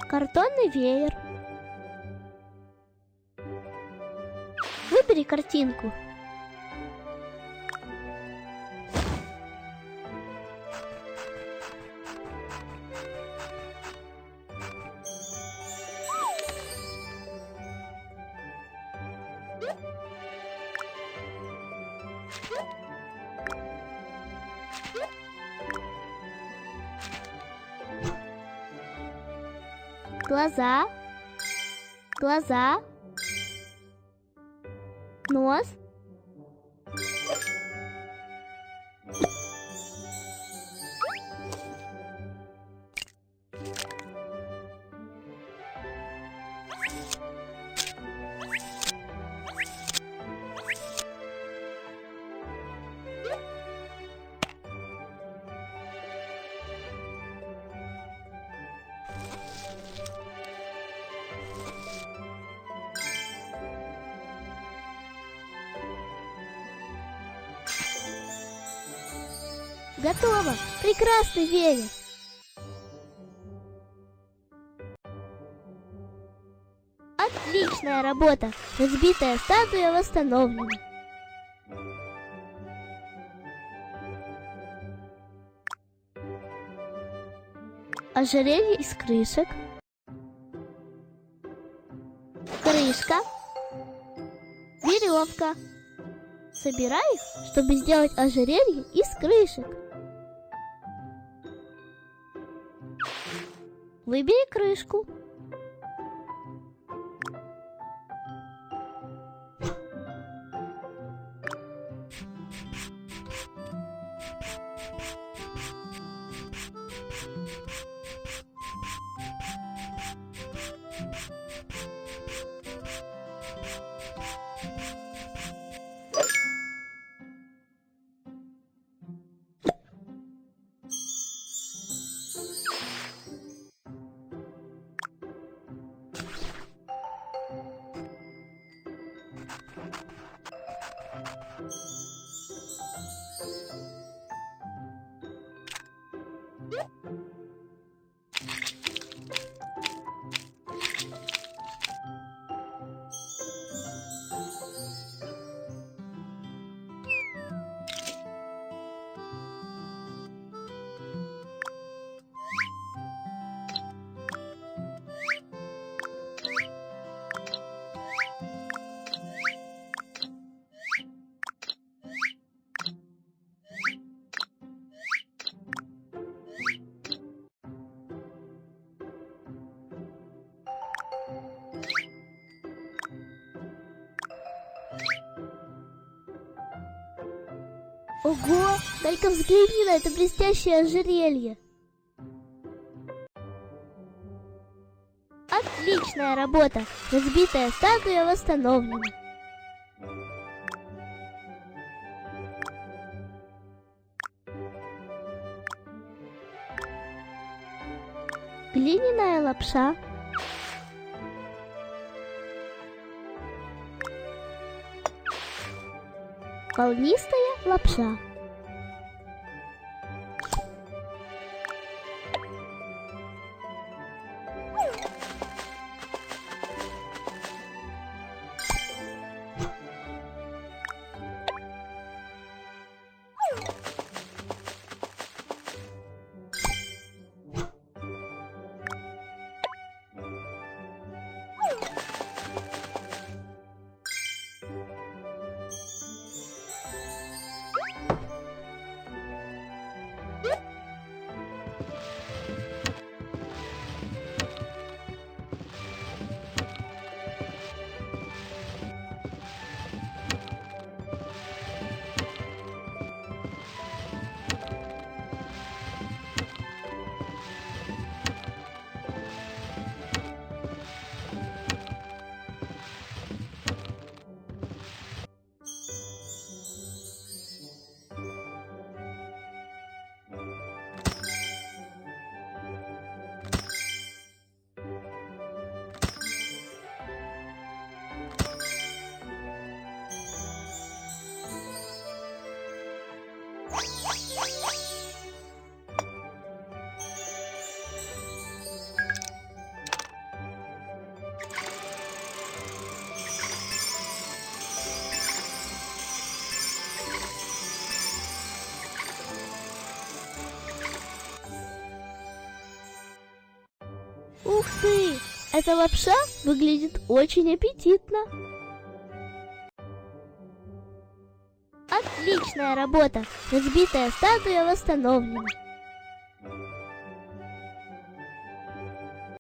Картонный веер. Выбери картинку. Глаза, глаза, нос, готово! Прекрасный веер! Отличная работа! Разбитая статуя восстановлена. Ожерелье из крышек. Крышка. Веревка. Собирай их, чтобы сделать ожерелье из крышек. Выбери крышку. Ого! Дай-ка взгляни на это блестящее ожерелье. Отличная работа! Разбитая статуя восстановлена. Глиняная лапша. Волнистая лапша. Ух ты! Эта лапша выглядит очень аппетитно. Отличная работа! Разбитая статуя восстановлена.